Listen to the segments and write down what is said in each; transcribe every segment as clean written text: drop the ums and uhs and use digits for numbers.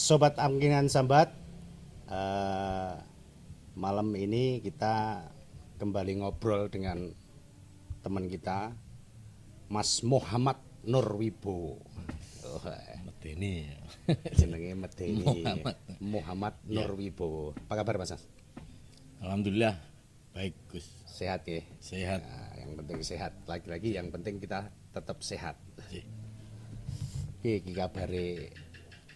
Sobat Angkinan Sambat, eh, malam ini kita kembali ngobrol dengan teman kita, Mas Muhammad Nurwibo. Oh, Medeni. jenenge Medeni. Muhammad. Nurwibo. Apa kabar Mas? Alhamdulillah baik Gus. Sehat ya? Sehat. Nah, yang penting sehat. Lagi-lagi yang penting kita tetap sehat. Nggih. Iki kabare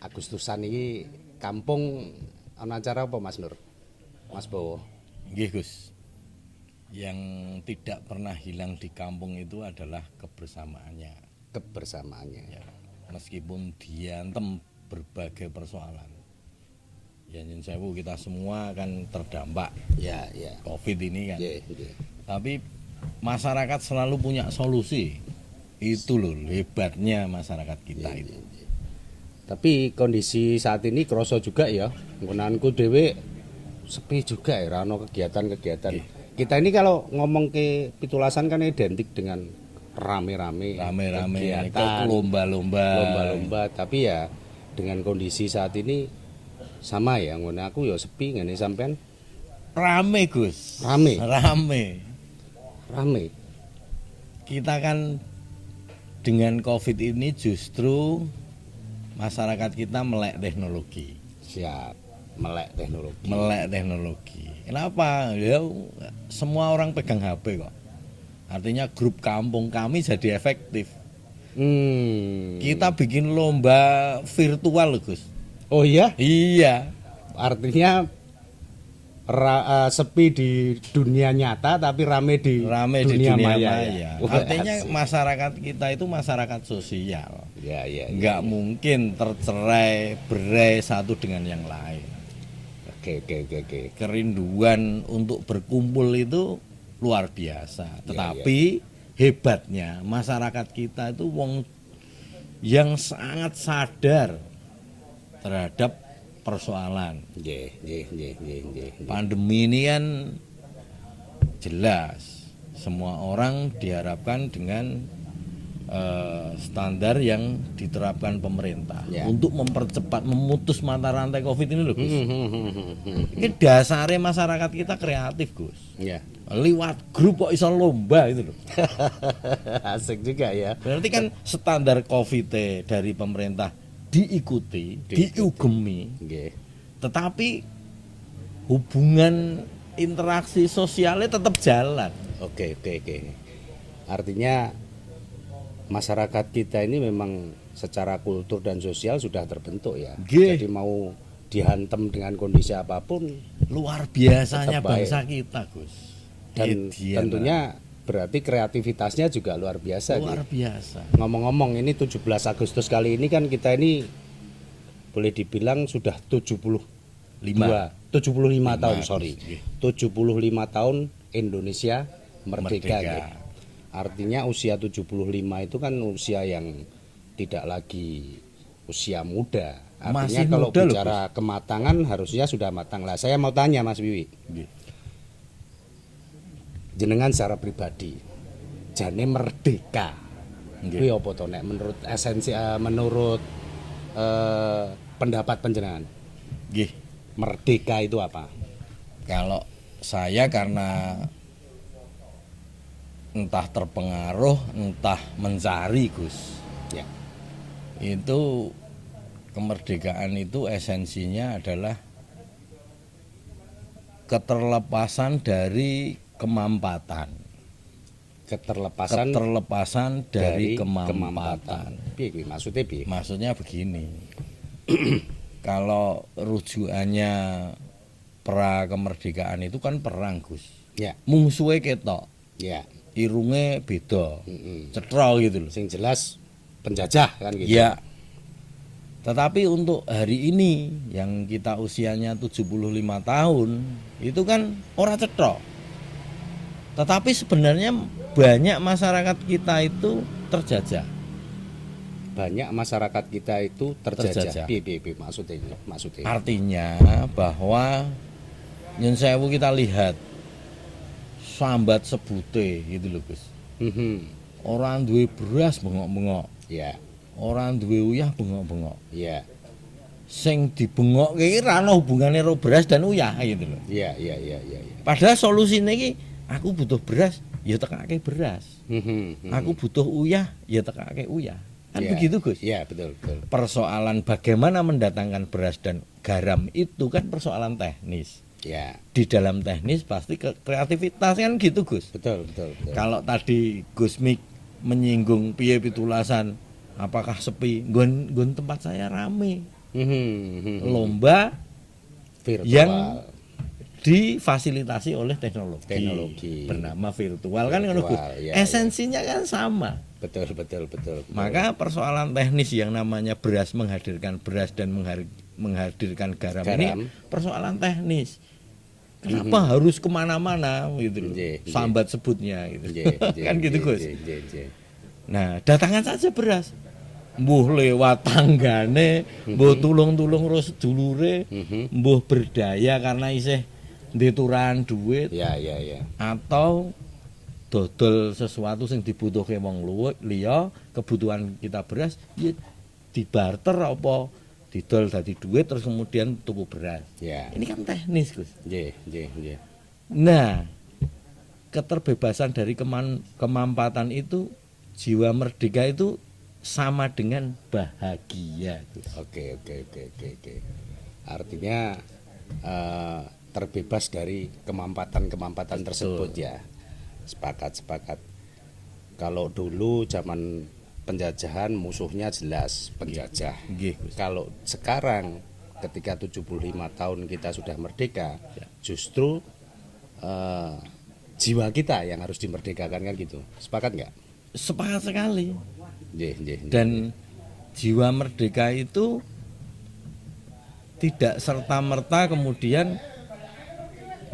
Agustusan iki kampung ana acara apa Mas Nur? Mas Bowo. Nggih Gus. Yang tidak pernah hilang di kampung itu adalah kebersamaannya. Kebersamaannya. Ya, meskipun diantem berbagai persoalan. Ya nyun sewu kita semua kan terdampak Ya, ya. Covid ini kan. Nggih, nggih. Tapi masyarakat selalu punya solusi. Itu loh hebatnya masyarakat kita itu. Tapi kondisi saat ini kroso juga ya. Nggonanku dhewe sepi juga ya, ora ono kegiatan-kegiatan. Kita ini kalau ngomong ke Pitulasan kan identik dengan rame-rame, Rame-rame kegiatan, ke lomba-lomba. Tapi ya dengan kondisi saat ini sama ya, ngono aku ya sepi ngene sampean Rame Gus. Rame. Rame. Kita kan dengan Covid ini justru masyarakat kita melek teknologi. siap melek teknologi. Melek teknologi. Kenapa? Ya semua orang pegang HP kok. Artinya grup kampung kami jadi efektif. Kita bikin lomba virtual loh, Gus. Oh iya, Iya. artinya sepi di dunia nyata tapi rame di dunia maya. Ya? Wah, Artinya asik. masyarakat kita itu masyarakat sosial. Ya, ya, Nggak mungkin tercerai berai satu dengan yang lain. Oke. Kerinduan untuk berkumpul itu luar biasa. Tetapi hebatnya masyarakat kita itu wong yang sangat sadar terhadap persoalan. Nggih. Pandemi ini kan jelas semua orang diharapkan dengan standar yang diterapkan pemerintah Ya. untuk mempercepat memutus mata rantai Covid ini loh Gus. Ini dasarnya masyarakat kita kreatif Gus. Ya. Liwat grup kok iso lomba itu loh. Asik juga ya. Berarti kan standar Covid dari pemerintah diikuti, diugemi, Nggih. tetapi hubungan interaksi sosialnya tetap jalan. Oke. Artinya masyarakat kita ini memang secara kultur dan sosial sudah terbentuk ya. Nggih. Jadi mau dihantam dengan kondisi apapun Luar biasanya Tetap baik. bangsa kita, Gus. dan Diana. tentunya berarti kreativitasnya juga luar biasa. luar Nggih. biasa. Ngomong-ngomong ini 17 Agustus kali ini kan kita ini boleh dibilang sudah 75 tahun, sorry. Nggih. 75 tahun Indonesia merdeka. Merdeka. Nggih. Artinya usia 75 itu kan usia yang tidak lagi usia muda. Artinya Masih kalau muda loh, bicara kematangan harusnya sudah matang lah. Saya mau tanya Mas Wiwi, Nggih. jenengan secara pribadi jane merdeka. Nggih. Kuwi apa to nek menurut esensi menurut pendapat panjenengan? Nggih. Merdeka itu apa? Kalau saya karena entah terpengaruh, entah mencari, Gus. Ya. Itu kemerdekaan itu esensinya adalah keterlepasan dari kemampatan. Keterlepasan dari kemampatan. Piye kuwi maksudnya piye? Maksudnya begini. Kalau rujukannya pra kemerdekaan itu kan perang, Gus. Ya. Mungsuhe ketok, Ya. irunge beda. Mm-mm. Cetro gitu loh. Sing jelas penjajah kan gitu. Ya. Tetapi untuk hari ini yang kita usianya 75 tahun, itu kan ora cetro. Tetapi sebenarnya banyak masyarakat kita itu terjajah. Banyak masyarakat kita itu terjajah. Terjajah. Piye maksudnya? Artinya bahwa nyun sewu kita lihat sambat sebute gitu loh Gus. Orang duwe beras bengok-bengok, Ya. orang duwe uyah bengok-bengok. Ya. sing dibengok iki ra ono hubungane karo beras dan uyah gitu loh. Iya. Padahal solusine iki aku butuh beras, ya tekake beras. Aku butuh uyah, ya tekake uyah. Kan begitu, Gus? Iya, betul. Persoalan bagaimana mendatangkan beras dan garam itu kan persoalan teknis. Ya. Di dalam teknis pasti kreativitas kan gitu, Gus. Betul. Kalau tadi Gus Mik menyinggung piye pitulasan, apakah sepi? Gun tempat saya rame. Lomba virtual yang difasilitasi oleh teknologi bernama virtual kan ngono, Gus. Ya, esensinya kan sama. Betul. Maka persoalan teknis yang namanya beras menghadirkan beras dan menghadirkan garam ini persoalan teknis. Kenapa harus kemana-mana gitu loh, sambat sebutnya gitu. Kan gitu, Gus. Nah, datangkan saja beras. Mbuh lewat tanggane, mbuh tulung-tulung ro sedulure, mbuh berdaya karena isih ndituran duit. Ya. Atau dodol sesuatu sing dibutuhke wong liya, kebutuhan kita beras ya dibarter apa didol dadi duit terus kemudian tuku beras. Ya. Ini kan teknis, Gus. Nggih. Nah, keterbebasan dari kemampatan itu, jiwa merdeka itu sama dengan bahagia, Gus. Oke. Artinya terbebas dari kemampatan tersebut. Ya. Sepakat. Kalau dulu zaman penjajahan musuhnya jelas penjajah. Kalau sekarang ketika 75 tahun kita sudah merdeka, justru jiwa kita yang harus dimerdekakan kan gitu. Sepakat nggak? Sepakat sekali. Nggih. Dan jiwa merdeka itu tidak serta-merta kemudian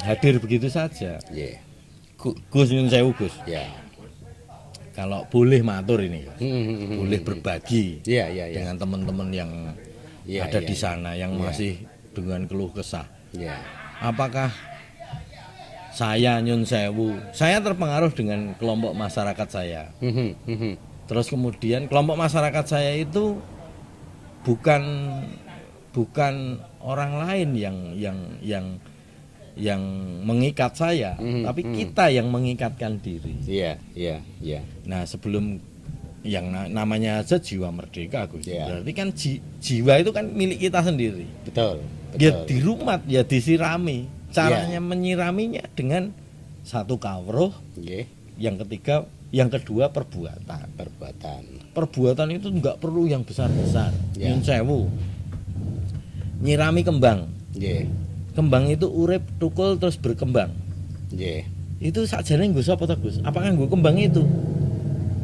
hadir begitu saja. Nggih. Gus nyun sewu, Gus. Ya. Kalau boleh matur ini, boleh berbagi dengan teman-teman yang ada di sana yang masih dengan keluh kesah. Ya. Apakah saya nyun sewu, saya terpengaruh dengan kelompok masyarakat saya. Terus kemudian kelompok masyarakat saya itu bukan orang lain yang mengikat saya, tapi kita yang mengikatkan diri. Iya. Nah, sebelum yang namanya aja jiwa merdeka, Gus. Yeah. Berarti kan jiwa itu kan milik kita sendiri. Betul. Ya dirumat, ya disirami. Caranya menyiraminya dengan satu kawruh, yang ketiga, yang kedua perbuatan. Perbuatan itu enggak perlu yang besar-besar. Nyun sewu. Nyirami kembang. Kembang itu urip tukul terus berkembang. Itu sakjane nggo sapa ta, Gus? Apakah nggo kembang itu?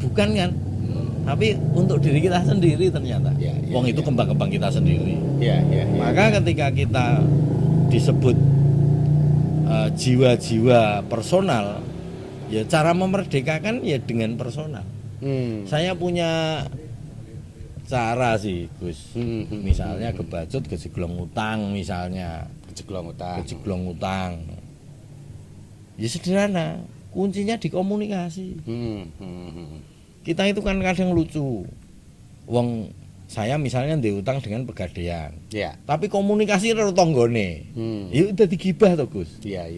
Bukan kan? Tapi untuk diri kita sendiri ternyata. Wong itu kembang-kembang kita sendiri. Maka ketika kita disebut jiwa-jiwa personal, ya cara memerdekakan ya dengan personal. Saya punya cara sih, Gus. Misalnya kebacut, kejeglong utang misalnya. Kejeglong utang. Ya sederhana, kuncinya di komunikasi. Kita itu kan kadang lucu. Wong saya misalnya ndek utang dengan pegadaian. Tapi komunikasi karo tanggane. Ya dadi gibah to, Gus. Ya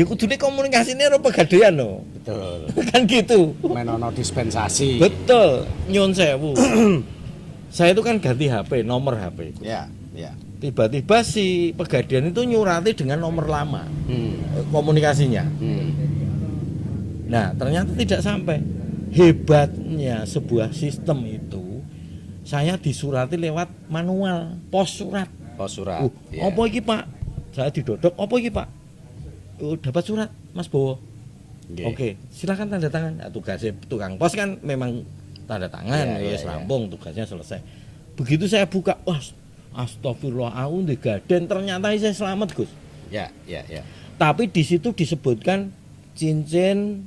kudune komunikasine karo pegadaian lho. Betul. Kan gitu. Menono dispensasi. Betul. Nyun sewu. Saya itu kan ganti HP, nomor HP. Ya. Tiba-tiba si pegadaian itu nyurati dengan nomor lama komunikasinya. Nah, ternyata tidak sampai. Hebatnya sebuah sistem itu, saya disurati lewat manual, pos surat. Apa iki, Pak? Saya didodok, apa iki, Pak? Dapat surat, Mas Bowo. Oke, silakan tanda tangan. Nah, tugasnya tukang pos kan memang tanda tangan, rampung, tugasnya selesai. Begitu saya buka, wah, astagfirullah, aku digaden, ternyata saya selamat, Gus. Ya. Tapi di situ disebutkan cincin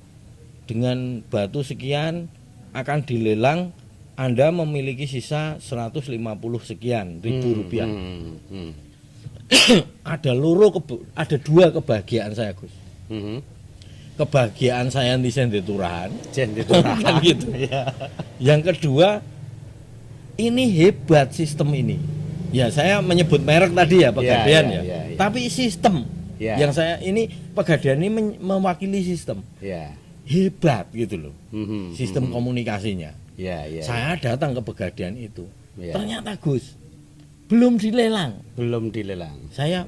dengan batu sekian akan dilelang, Anda memiliki sisa 150 sekian ribu rupiah. Ada dua kebahagiaan saya, Gus. Kebahagiaan saya di Sendeturahan. Kan gitu. Yang kedua, ini hebat sistem ini. Ya saya menyebut merek tadi ya Pegadaian ya. Tapi sistem yang saya ini Pegadaian ini mewakili sistem. Hebat gitu loh. Sistem komunikasinya. Saya datang ke Pegadaian itu. Ternyata Gus belum dilelang.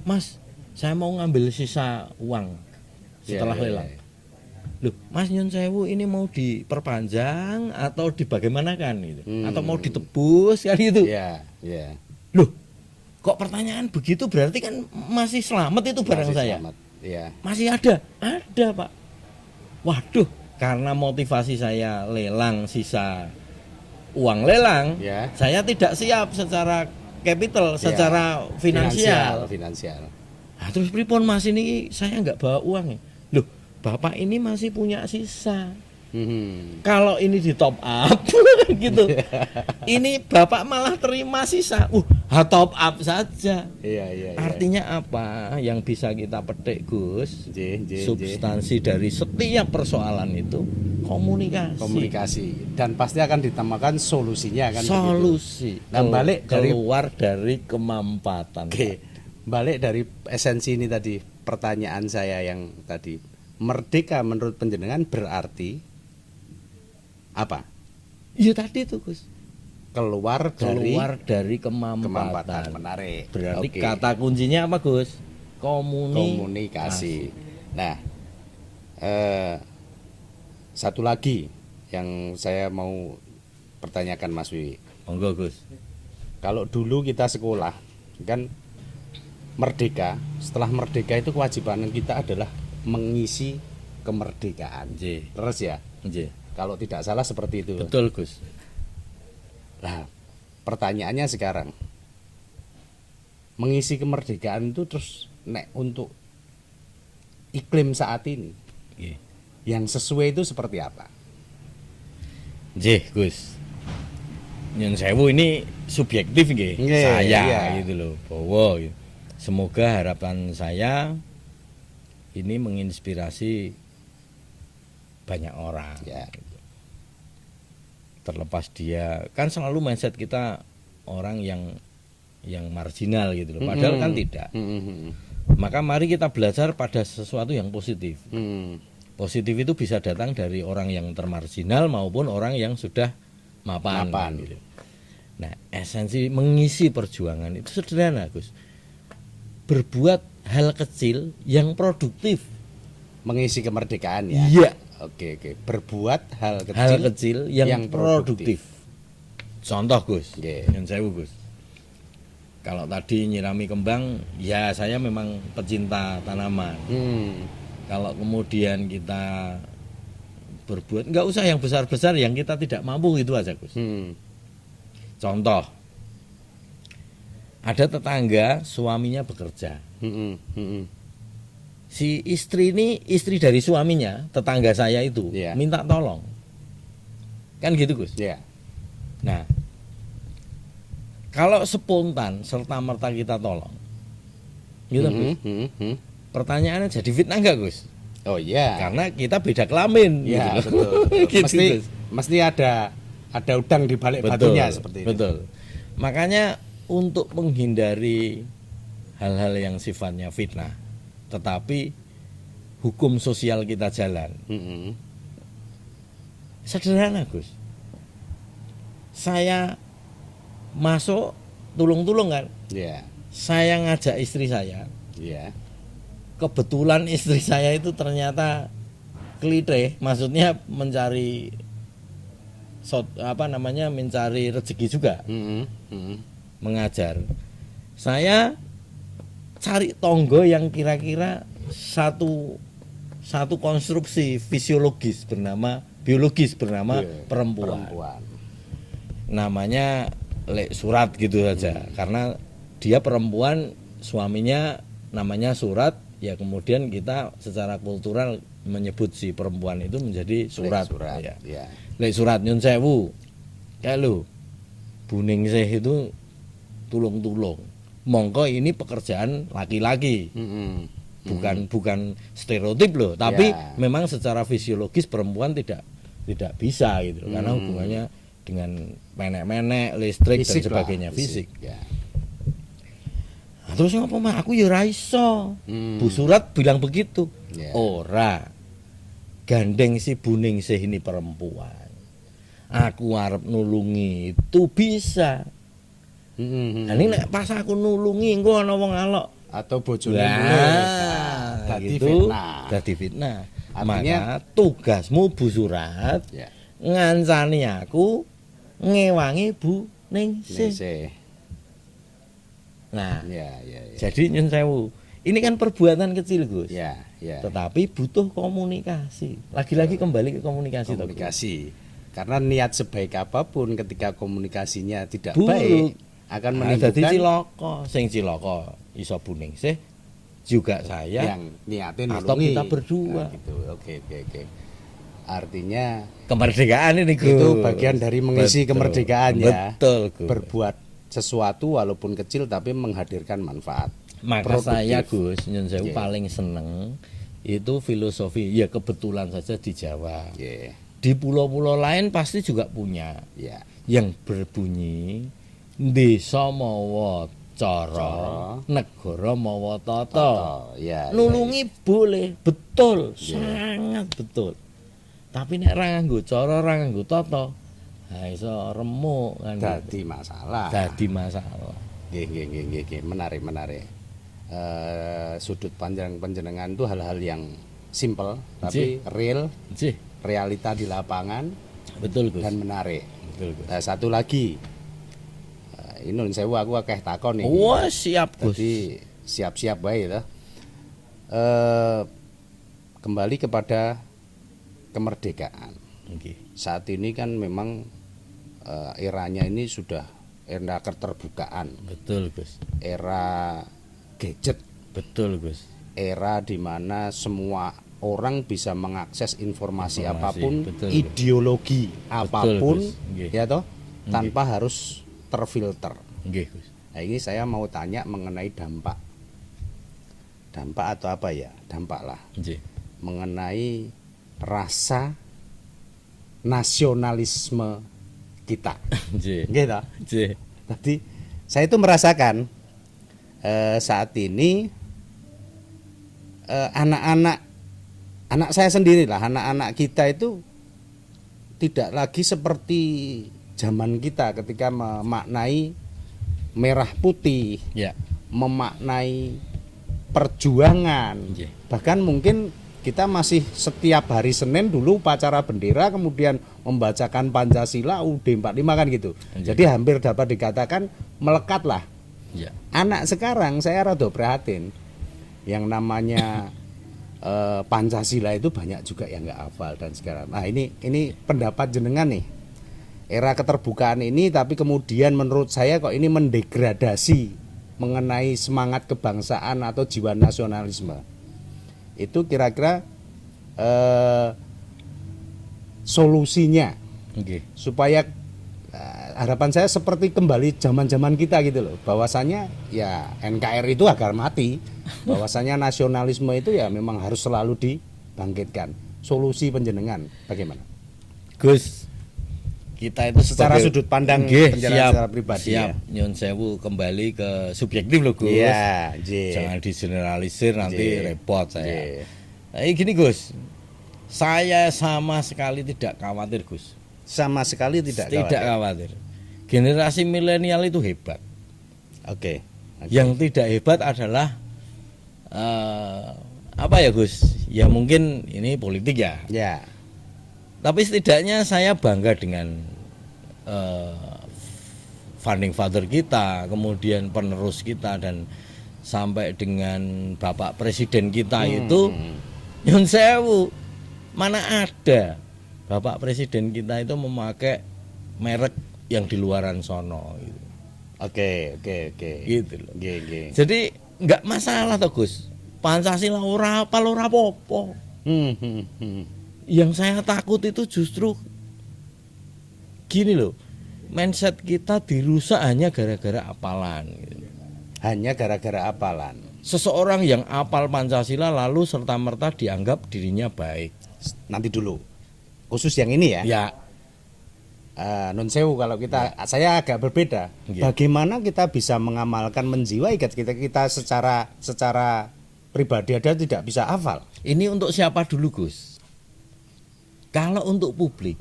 Mas, saya mau ngambil sisa uang setelah lelang. Loh, Mas Nyun Sewu ini mau diperpanjang atau dibagaimanakan gitu? Atau mau ditebus kan gitu? Loh, kok pertanyaan begitu berarti kan masih selamat itu barang saya? Masih ada? Ada Pak. Waduh, karena motivasi saya lelang sisa uang lelang, saya tidak siap secara capital, secara finansial. Nah, terus pripun Mas ini saya nggak bawa uang ya? Loh, Bapak ini masih punya sisa. Kalau ini di top up gitu. Ini Bapak malah terima sisa. Top up saja. Artinya apa? Yang bisa kita petik Gus, substansi dari setiap persoalan itu komunikasi. Dan pasti akan ditambahkan solusinya kan. Solusi. Nah, balik keluar dari kemampatan. Balik dari esensi ini tadi, pertanyaan saya yang tadi. Merdeka menurut panjenengan berarti apa? Ya tadi itu Gus. Keluar dari kemampatan. Menarik. Berarti kata kuncinya apa Gus? Komunikasi. Nah, satu lagi yang saya mau pertanyakan Mas Wiwi. Monggo Gus. Kalau dulu kita sekolah kan merdeka, setelah merdeka itu kewajiban kita adalah mengisi kemerdekaan. Terus ya? Kalau tidak salah seperti itu. Betul Gus. Nah, pertanyaannya sekarang, mengisi kemerdekaan itu terus untuk iklim saat ini, yang sesuai itu seperti apa? Gus. Nyun Sewu ini subjektif saya gitu loh. Bahwa semoga harapan saya ini menginspirasi banyak orang. Terlepas dia kan selalu mindset kita orang yang marginal gitu loh. Padahal kan tidak. Maka mari kita belajar pada sesuatu yang positif. Positif itu bisa datang dari orang yang termarginal maupun orang yang sudah mapan. Gitu. Nah, esensi mengisi perjuangan itu sederhana Gus. Berbuat hal kecil yang produktif. Mengisi kemerdekaan ya. Iya. Oke. Berbuat hal kecil yang produktif. Contoh Gus. Nyun Sewu Gus. Kalau tadi nyirami kembang, ya saya memang pecinta tanaman. Kalau kemudian kita berbuat, nggak usah yang besar-besar, yang kita tidak mampu itu aja Gus. Contoh, ada tetangga suaminya bekerja. Si istri ini istri dari suaminya, tetangga saya itu minta tolong, kan gitu Gus. Nah, kalau spontan serta merta kita tolong, gitu Gus. Pertanyaannya jadi fitnah nggak Gus? Oh iya. Karena kita beda kelamin. Iya gitu. Betul. Mesti ada udang di balik batunya seperti itu. Betul. Makanya untuk menghindari hal-hal yang sifatnya fitnah, tetapi hukum sosial kita jalan. Sederhana Gus. Saya masuk tulung-tulung kan. Saya ngajak istri saya. Kebetulan istri saya itu ternyata klite, maksudnya mencari mencari rezeki juga. Mengajar. Saya cari tonggo yang kira-kira satu konstruksi biologis bernama perempuan. Namanya Lek Surat gitu saja. Karena dia perempuan, suaminya namanya Surat, ya kemudian kita secara kultural menyebut si perempuan itu menjadi Surat. Lek Surat Nyun Sewu. Ya lu. Buning seh itu tulung-tulung. Mongko ini pekerjaan laki-laki. Bukan stereotip loh, tapi memang secara fisiologis perempuan tidak bisa gitu karena hubungannya dengan menek-menek, listrik fisik dan sebagainya, fisik. Nah, terus ngapa mah aku ya ora iso. Bu Surat bilang begitu. Yeah. Ora. Gandeng si Buningsih ini perempuan. Aku arep nulungi itu bisa. Nah, ini nek pas aku nulungi engko ana wong alok Atau bojone dadi fitnah. Dadi fitnah. Artinya, maka tugasmu Bu Surat ngancani aku ngewangi Bu Ningsih. Nah, jadi nyun sewu. Ini kan perbuatan kecil, Gus. Tetapi butuh komunikasi. Lagi-lagi kembali ke komunikasi. Karena niat sebaik apapun ketika komunikasinya tidak buruk, baik akan menimbulkan dadi cilaka. Sing cilaka iso Bu Ningsih juga saya yang niatin atau nulungi. kita berdua. Nah, gitu. Oke. Artinya kemerdekaan ini, Gus. Itu bagian dari mengisi kemerdekaan ya. Betul, Gus. Berbuat sesuatu walaupun kecil tapi menghadirkan manfaat. Maka saya, Gus, nyun sewu paling seneng itu filosofi. Ya kebetulan saja di Jawa. Di pulau-pulau lain pasti juga punya. Yang berbunyi desa mawa cara, negara mawa tata. Nulungi boleh, betul, sangat betul. Tapi nek ra nganggo cara, ra nganggo tata, ha iso remuk kan. Dadi masalah. Nggih. Menarik. Sudut pandang panjenengan itu hal-hal yang simple tapi real, realita di lapangan. Betul, Gus. Dan menarik. Betul, Gus. Nah, satu lagi. Ini sewu aku akeh takon nih. Wah, siap, Gus. Jadi siap-siap bae to. Kembali kepada kemerdekaan. Saat ini kan memang eranya ini sudah era keterbukaan. Betul, Gus. Era gadget. Betul, Gus. Era di mana semua orang bisa mengakses informasi apapun, betul, ideologi apapun, betul, ya toh, tanpa harus terfilter. Gus. Nah, ini saya mau tanya mengenai dampak atau apa ya? Dampak lah. Mengenai rasa nasionalisme kita. Gitu. Tadi saya itu merasakan saat ini anak saya sendiri lah, anak-anak kita itu tidak lagi seperti zaman kita ketika memaknai merah putih, memaknai perjuangan. Bahkan mungkin kita masih setiap hari Senin dulu upacara bendera, kemudian membacakan Pancasila UUD 45 kan gitu. Jadi hampir dapat dikatakan melekat lah. Anak sekarang saya rada prihatin, yang namanya Pancasila itu banyak juga yang nggak hafal dan sekarang. Nah ini pendapat jenengan nih. Era keterbukaan ini tapi kemudian menurut saya kok ini mendegradasi mengenai semangat kebangsaan atau jiwa nasionalisme. Itu kira-kira solusinya supaya harapan saya seperti kembali zaman-zaman kita gitu loh, bahwasanya ya NKRI itu agar mati, bahwasanya nasionalisme itu ya memang harus selalu dibangkitkan. Solusi panjenengan bagaimana, Gus? Kita itu secara sudut pandang penjelasan secara pribadi ya. Nyun sewu kembali ke subjektif loh, Gus. Jangan digeneralisir nanti repot saya. Nah, gini, Gus. Saya sama sekali tidak khawatir, Gus. Sama sekali tidak khawatir. Generasi milenial itu hebat. Yang tidak hebat adalah apa ya, Gus? Ya mungkin ini politik ya. Tapi setidaknya saya bangga dengan founding father kita, kemudian penerus kita, dan sampai dengan Bapak Presiden kita itu nyun sewu, mana ada Bapak Presiden kita itu memakai merek yang di luaran sono gitu. Gitu loh. Jadi nggak masalah toh, Gus. Pancasila ora apal ora apa-apa. Yang saya takut itu justru gini loh, mindset kita dirusak hanya gara-gara apalan gitu. Hanya gara-gara apalan. Seseorang yang apal Pancasila lalu serta-merta dianggap dirinya baik. Nanti dulu, khusus yang ini ya. Nun sewu kalau kita saya agak berbeda. Ya. Bagaimana kita bisa mengamalkan menjiwai kita secara pribadi ada tidak bisa hafal. Ini untuk siapa dulu, Gus? Kalau untuk publik,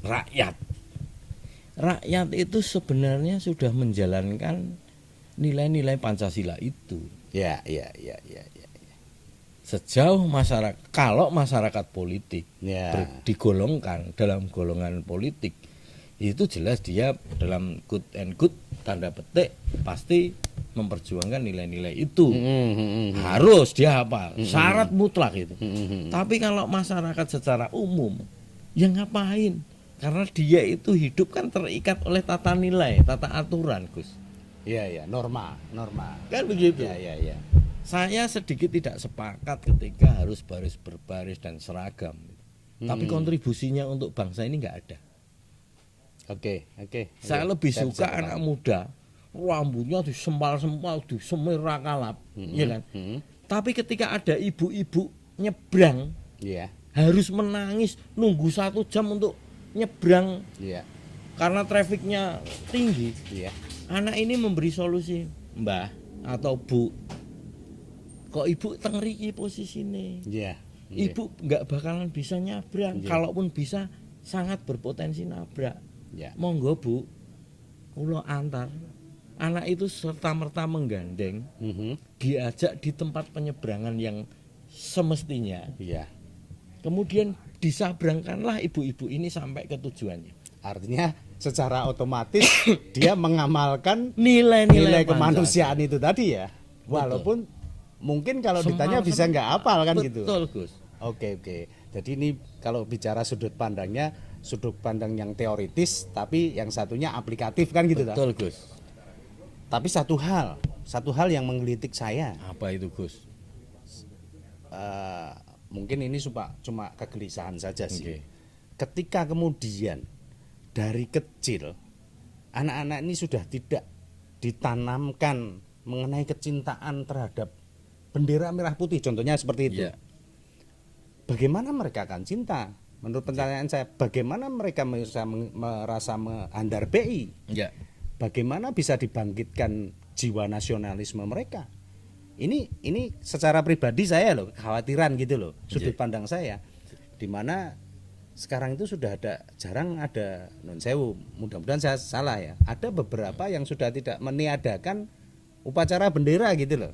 rakyat. Rakyat itu sebenarnya sudah menjalankan nilai-nilai Pancasila itu. Ya. Sejauh masyarakat, kalau masyarakat politik Ya. digolongkan dalam golongan politik, itu jelas dia dalam quote and quote tanda petik pasti memperjuangkan nilai-nilai itu. Harus dia hafal, syarat mutlak itu. Tapi kalau masyarakat secara umum, ya ngapain? Karena dia itu hidup kan terikat oleh tata nilai, tata aturan, Gus. Iya, norma. Kan begitu. Ya. Saya sedikit tidak sepakat ketika harus baris berbaris dan seragam. Tapi kontribusinya untuk bangsa ini nggak ada. Oke. Saya lebih Saya suka bisa anak muda, rambutnya disempal-sempal, disemir rakalap, ya kan? Tapi ketika ada ibu-ibu nyebrang, Iya. harus menangis nunggu 1 jam untuk nyebrang Iya. karena trafiknya tinggi. Iya. Anak ini memberi solusi, Mbah atau Bu, kok ibu tengriki posisinya. Iya. Ibu nggak bakalan bisa nyabrang, Iya. kalaupun bisa sangat berpotensi nabrak. Ya. Monggo Bu, kula antar. Anak itu serta-merta menggandeng, diajak di tempat penyeberangan yang semestinya. Iya. Kemudian disabrangkanlah ibu-ibu ini sampai ke tujuannya. Artinya secara otomatis dia mengamalkan Nilai-nilai nilai kemanusiaan itu tadi ya. Walaupun mungkin kalau ditanya bisa nggak hafal kan gitu. Betul, Gus. Oke. Jadi ini kalau bicara sudut pandangnya, sudut pandang yang teoritis tapi yang satunya aplikatif kan gitu. Betul, Gus. Tapi satu hal yang menggelitik saya. Apa itu, Gus? Mungkin ini cuma kegelisahan saja sih. Oke. Ketika kemudian dari kecil anak-anak ini sudah tidak ditanamkan mengenai kecintaan terhadap bendera merah putih, contohnya seperti itu. Ya. Bagaimana mereka akan cinta? Menurut pertanyaan saya, bagaimana mereka bisa merasa mengandar BI? Ya. Bagaimana bisa dibangkitkan jiwa nasionalisme mereka? Ini secara pribadi saya loh, kekhawatiran gitu loh, sudut pandang saya. Di mana sekarang itu sudah jarang ada nun sewu, mudah-mudahan saya salah ya. Ada beberapa yang sudah tidak meniadakan upacara bendera gitu loh.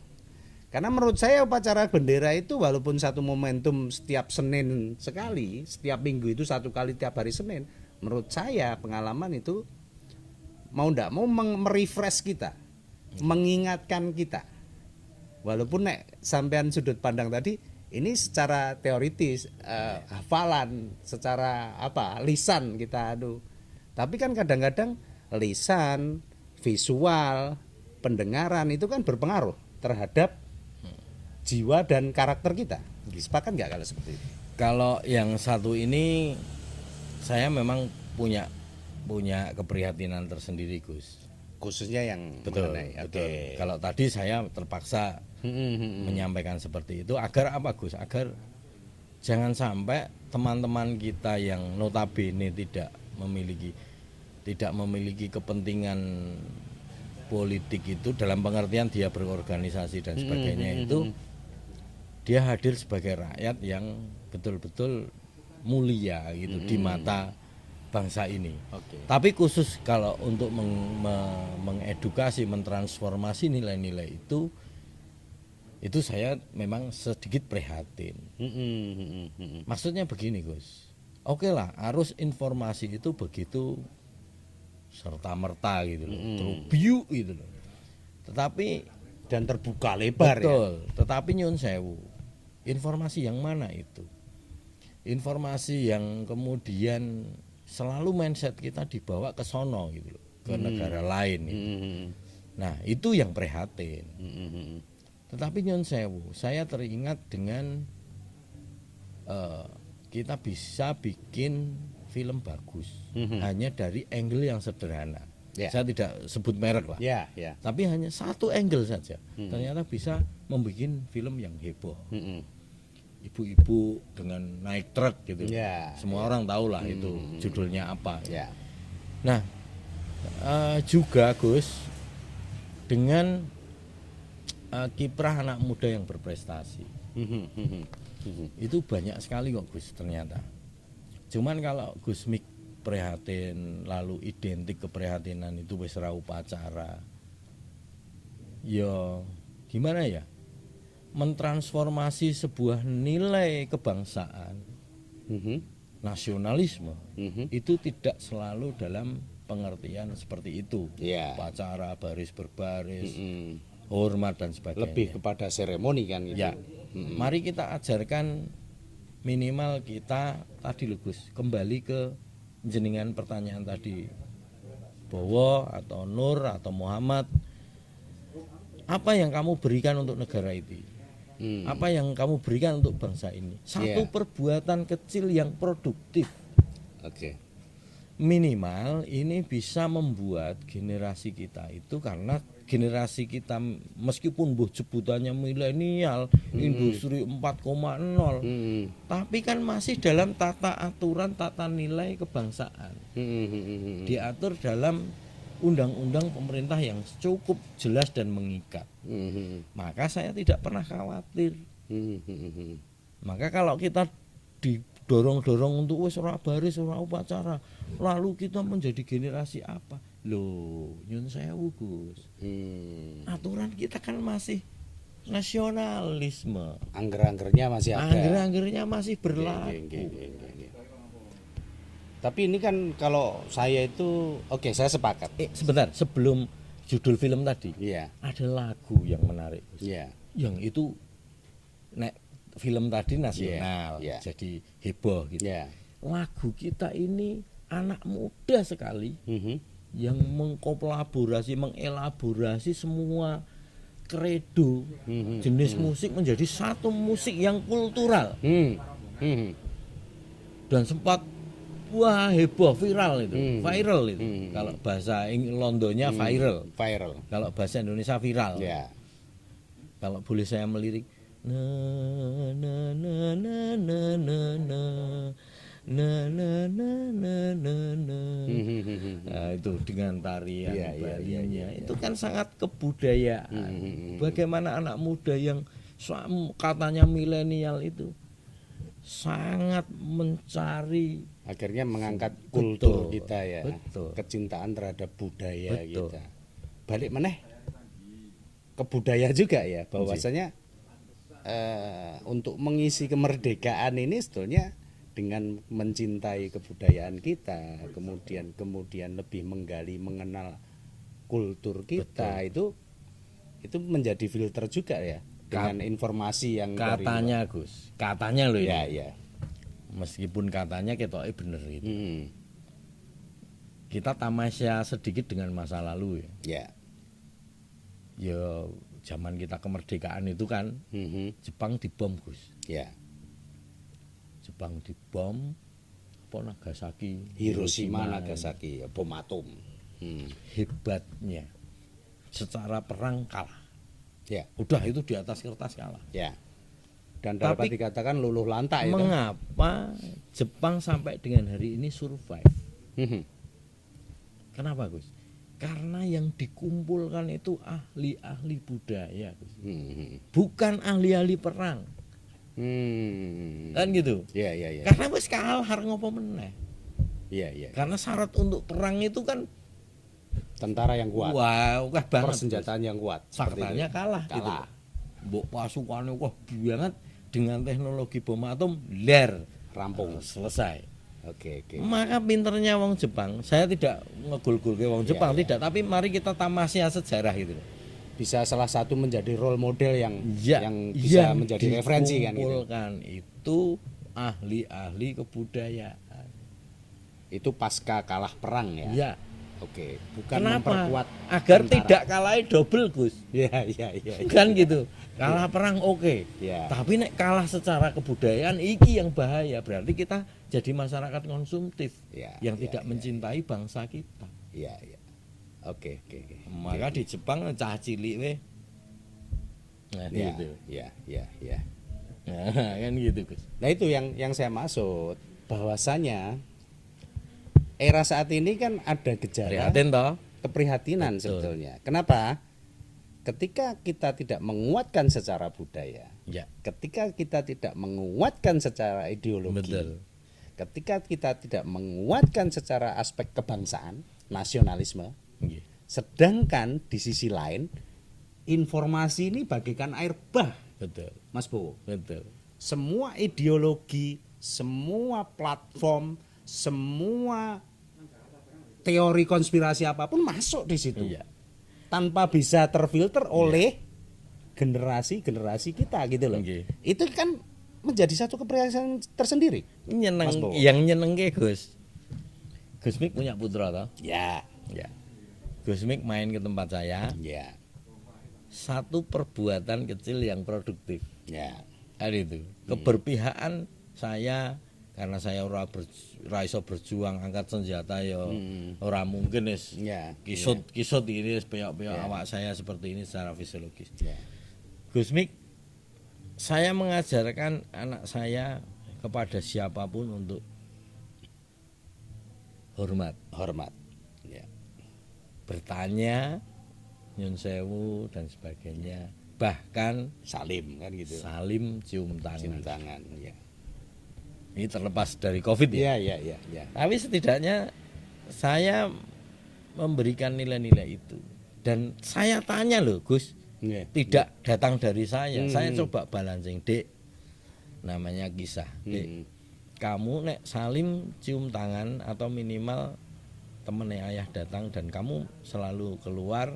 Karena menurut saya upacara bendera itu walaupun satu momentum setiap Senin sekali, setiap minggu itu 1 kali tiap hari Senin, menurut saya pengalaman itu mau ndak mau merefresh kita, mengingatkan kita. Walaupun sampean sudut pandang tadi ini secara teoritis hafalan, secara lisan kita tapi kan kadang-kadang lisan, visual, pendengaran itu kan berpengaruh terhadap jiwa dan karakter kita. Sepakat nggak kalau seperti itu? Kalau yang satu ini saya memang punya keprihatinan tersendiri, Gus. Khususnya yang Betul. mengenai. Oke. Kalau tadi saya terpaksa menyampaikan seperti itu agar apa, Gus? Agar jangan sampai teman-teman kita yang notabene tidak memiliki kepentingan politik itu dalam pengertian dia berorganisasi dan sebagainya itu dia hadir sebagai rakyat yang betul-betul mulia gitu di mata bangsa ini. Tapi khusus kalau untuk mengedukasi, mentransformasi nilai-nilai itu saya memang sedikit prihatin. Maksudnya begini, Gus. Oke lah, arus informasi itu begitu serta-merta gitu loh, terbiu gitu loh. Tetapi Dan terbuka lebar betul, tetapi nyun sewu. Informasi yang mana itu? Informasi yang kemudian selalu mindset kita dibawa ke sono gitu loh, ke negara lain gitu. Nah, itu yang prihatin. Tetapi nyun sewu, saya teringat dengan kita bisa bikin film bagus hanya dari angle yang sederhana. Saya tidak sebut merek lah. Tapi hanya satu angle saja. Ternyata bisa membuat film yang heboh. Ibu-ibu dengan naik truk gitu. Semua orang tahu lah itu judulnya apa. Nah, juga Gus, dengan kiprah anak muda yang berprestasi, itu banyak sekali kok Gus ternyata. Cuman kalau Gus Mik prihatin, lalu identik keprihatinan itu wis ra upacara, ya gimana ya, mentransformasi sebuah nilai kebangsaan, nasionalisme, itu tidak selalu dalam pengertian seperti itu. Yeah. Upacara baris berbaris, hormat dan sebagainya. Lebih kepada seremoni kan gitu. Ya, mari kita ajarkan minimal kita tadi Gus, kembali ke jenengan pertanyaan tadi, Bowo atau Nur atau Muhammad, apa yang kamu berikan untuk negara itu? Apa yang kamu berikan untuk bangsa ini? Satu perbuatan kecil yang produktif. Oke. Minimal ini bisa membuat generasi kita itu, karena generasi kita meskipun sebutannya milenial, industri 4.0, tapi kan masih dalam tata aturan, tata nilai kebangsaan. Diatur dalam undang-undang pemerintah yang cukup jelas dan mengikat. Maka saya tidak pernah khawatir. Maka kalau kita didorong-dorong untuk wis ora baris, ora upacara, lalu kita menjadi generasi apa? Loh, nyun sewu Gus. Aturan kita kan masih nasionalisme. Angger-anggernya masih ada. Angger-anggernya masih berlaku. Tapi ini kan kalau saya itu, oke, saya sepakat. Sebentar, sebelum judul film tadi, ada lagu yang menarik, yang itu nek film tadi nasional, jadi heboh gitu. Lagu kita ini anak muda sekali, yang mengkolaborasi, mengelaborasi semua kredo jenis musik menjadi satu musik yang kultural, dan sempat wah heboh, viral itu, viral itu. Kalau bahasa Londonya viral, kalau bahasa Indonesia viral. Kalau boleh saya melirik, na na na na na na na na na na na na na. Nah, itu dengan tarian Balinya, itu kan sangat kebudayaan. Bagaimana anak muda yang katanya milenial itu sangat mencari, akhirnya mengangkat kultur kita ya, kecintaan terhadap budaya kita. Balik meneh ke budaya juga ya, bahwasanya untuk mengisi kemerdekaan ini sebetulnya dengan mencintai kebudayaan kita, kemudian lebih menggali, mengenal kultur kita, itu menjadi filter juga ya, dengan informasi yang katanya dari, Gus, katanya loh ya. Meskipun katanya ketoknya bener itu. Kita tamasya sedikit dengan masa lalu ya. Ya zaman kita kemerdekaan itu kan Jepang dibom Gus. Jepang dibom, apa Nagasaki, Hiroshima, Nagasaki, bom atom. Hebatnya secara perang kalah. Udah itu di atas kertas kalah. Dan dapat dikatakan luluh lantak. Mengapa Jepang sampai dengan hari ini survive? Kenapa Gus? Karena yang dikumpulkan itu ahli-ahli budaya, Gus. Bukan ahli-ahli perang. Kan gitu. Karena wis kalah harus ngopo meneh. Karena syarat untuk perang itu kan tentara yang kuat. Wah, persenjataan yang kuat. Faktanya kalah. Gitu. Mbok pasukannya banget. Dengan teknologi bom atom, rampung, selesai. Oke. Maka pinternya wong Jepang, saya tidak ngegul-gul ke wong Jepang, tidak, tapi mari kita tamasya sejarah itu. Bisa salah satu menjadi role model yang bisa menjadi referensi kan gitu. Itu ahli-ahli kebudayaan. Itu pasca kalah perang ya. Oke, bukan kenapa? Memperkuat agar tentara. Tidak kalah double Gus. Kan gitu. Kalah perang oke. Tapi nek kalah secara kebudayaan iki yang bahaya. Berarti kita jadi masyarakat konsumtif yang tidak mencintai bangsa kita. Oke. Maka di Jepang cah cilik we. Nah, gitu. Nah, kan gitu Gus. Nah, itu yang saya maksud, bahwasanya era saat ini kan ada gejala Prihatin toh. keprihatinan Betul. sebetulnya. Kenapa? Ketika kita tidak menguatkan secara budaya, Ya, ketika kita tidak menguatkan secara ideologi, betul. ketika kita tidak menguatkan secara aspek kebangsaan, nasionalisme, Nggih. sedangkan di sisi lain informasi ini bagaikan air bah, Betul. Mas Bowo. Betul. Semua ideologi, semua platform, semua teori konspirasi apapun masuk di situ. Iya. Tanpa bisa terfilter oleh generasi-generasi kita gitu loh. Nggih. Itu kan menjadi satu keprihatinan tersendiri. Mas Nyeneng, Bowo. yang nyenengke Gus. Gus Mik punya putra toh? Ya, Ya. Gus Mik main ke tempat saya, ya, satu perbuatan kecil yang produktif. ya. Ada itu. Keberpihakan saya karena saya ora iso berjuang angkat senjata ya ora mungkin wis Ya, kisut ini peyok-peyok awak saya seperti ini secara fisiologis. ya. Gus Mik, saya mengajarkan anak saya kepada siapapun untuk hormat, Hormat. Ya. bertanya, nyun sewu dan sebagainya. Bahkan Salim kan gitu. salim cium tangan. Cium tangan, ya. Ini terlepas dari Covid ya. Ya, ya, ya, ya. Tapi setidaknya saya memberikan nilai-nilai itu. Dan saya tanya loh Gus, Ya. tidak datang dari saya. Saya coba balancing, Dek. Namanya kisah, Dek. Hmm. Kamu nek salim cium tangan atau minimal temennya ayah datang dan kamu selalu keluar,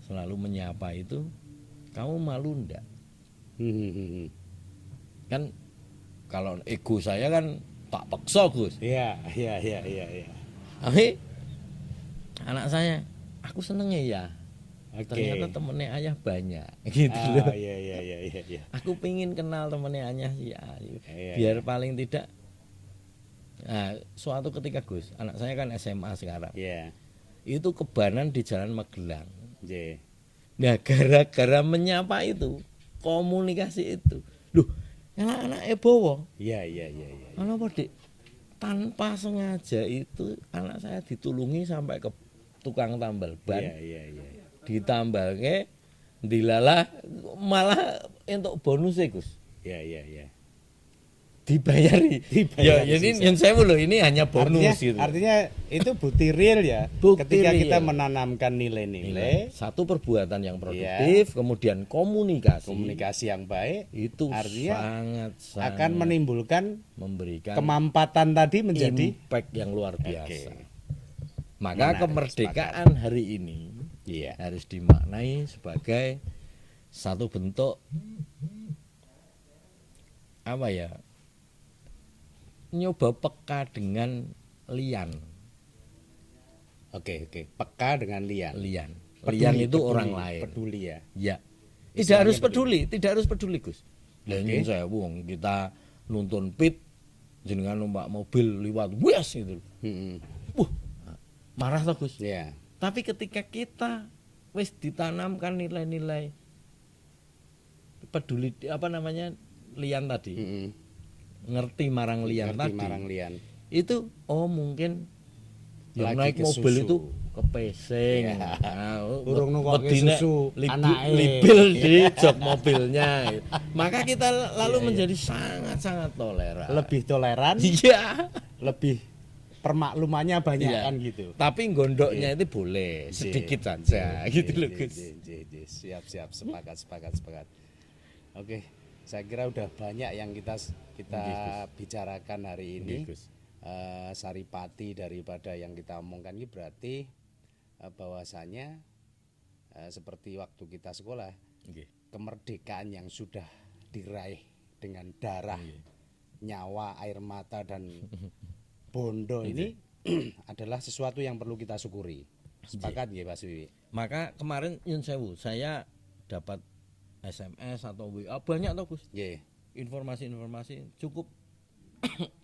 selalu menyapa itu, kamu malu ndak? Hmm. Kan kalau ego saya kan tak paksa Gus. Ya, ya, ya, ya, ya. Tapi anak saya, aku seneng ya. Oke. Ternyata temennya ayah banyak, gitu loh. Ya, ya, ya, ya, ya. Aku pingin kenal temennya ayah sih, Iya, biar paling tidak. Nah, suatu ketika Gus, anak saya kan SMA sekarang, Ya. itu kebanan di Jalan Magelang. Ya. Nah, gara-gara menyapa itu, komunikasi itu, loh, anak-anak bowo, Ya, ya, ya, ya. apa Dik? Tanpa sengaja itu anak saya ditulungi sampai ke tukang tambal ban. Ya, ya, ya. Ditambahke dilalah malah entuk bonus Gus. Ya, ya, ya. Dibayari. Dibayari Ya ini sisa. yang saya loh, ini hanya bonus Artinya, gitu. artinya itu bukti real ya. Bukti Ketika real. kita menanamkan nilai-nilai, Satu perbuatan yang produktif, kemudian komunikasi. komunikasi yang baik, Itu artinya sangat akan menimbulkan memberikan kemampatan tadi menjadi impact yang luar biasa. Oke. Maka Menarik, kemerdekaan hari ini iya. harus dimaknai sebagai satu bentuk apa ya? Nyoba peka dengan lian. Oke, oke. Peka dengan lian. Lian Peduli, itu peduli, orang lain. Peduli ya. Ya. Tidak Istilahnya harus peduli, tidak harus peduli, Gus. Lah Oke. ini saya wong kita nuntun pit jenengan numpak mobil liwat wes gitu. Hmm. Wah, marah toh, Gus. Ya. Tapi ketika kita wis ditanamkan nilai-nilai peduli apa namanya lian tadi, Hmm. ngerti marang lian Ngerti tadi, marang lian. itu oh mungkin yang Lagi naik ke mobil susu. itu kepesing. Ya. Nah, Urung nungkoke wedine susu, anake. libil di jok mobilnya. Maka kita lalu Iya, menjadi sangat-sangat toleran. Lebih toleran, Iya. lebih permaklumannya banyak Iya. kan gitu. Tapi gondoknya itu boleh sedikit saja gitu loh Gus. Siap, siap, sepakat. Oke, saya kira udah banyak yang kita bicarakan hari ini. Nggih, Gus. Saripati daripada yang kita omongkan ini berarti bahwasanya seperti waktu kita sekolah, Nggih. kemerdekaan yang sudah diraih dengan darah, nyawa, air mata dan bondo ini adalah sesuatu yang perlu kita syukuri. Sepakat ya Pak Wiwi? Maka kemarin Yun Sewu saya dapat SMS atau WA banyak toh Gus. Nggih. Informasi-informasi cukup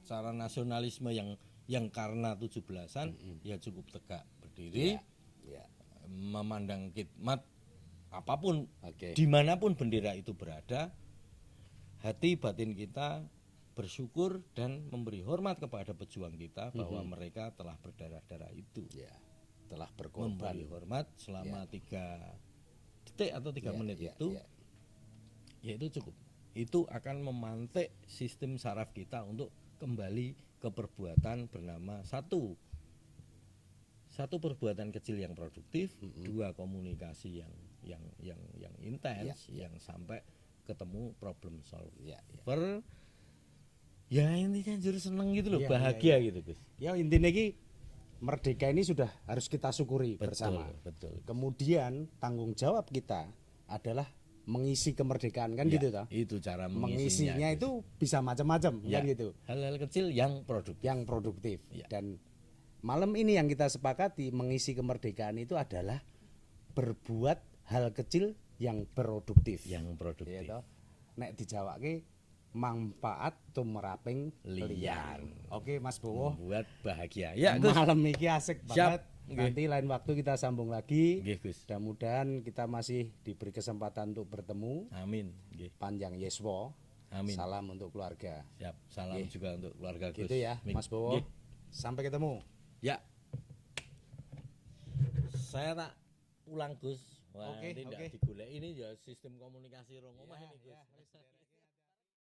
cara nasionalisme yang karena 17-an ya cukup tegak berdiri, Ya. memandang khidmat apapun, Oke. dimanapun bendera itu berada, hati batin kita bersyukur dan memberi hormat kepada pejuang kita bahwa mereka telah berdarah-darah itu. Ya, telah berkorban. Memberi hormat selama 3 detik atau 3 menit itu, ya itu cukup. Itu akan memantik sistem saraf kita untuk kembali ke perbuatan bernama satu perbuatan kecil yang produktif, 2 komunikasi yang intens, yang sampai ketemu problem solver. Ya intinya jujur seneng gitu loh, bahagia gitu Gus. Ya intinya ini merdeka ini sudah harus kita syukuri bersama. Betul. Kemudian tanggung jawab kita adalah mengisi kemerdekaan kan gitu toh. Itu cara mengisinya itu bisa macam-macam kan gitu. Hal-hal kecil yang produktif. Dan malam ini yang kita sepakati mengisi kemerdekaan itu adalah berbuat hal kecil yang produktif. Ya, toh. Nek dijawabke manfaat tumraping liyan. Oke Mas Bowo, membuat bahagia. Ya Gus. Malam ini asik banget. Siap. Nanti lain waktu kita sambung lagi. Gus. Mudah-mudahan kita masih diberi kesempatan untuk bertemu. Amin. Panjang yeswo. Amin. Salam untuk keluarga. Siap. Salam juga untuk keluarga Gus. Gitu ya Mas Bowo. Sampai ketemu. Ya. Saya tak ulang Gus. Wah, nanti tidak digolek ini ya sistem komunikasi rong omah ini Gus.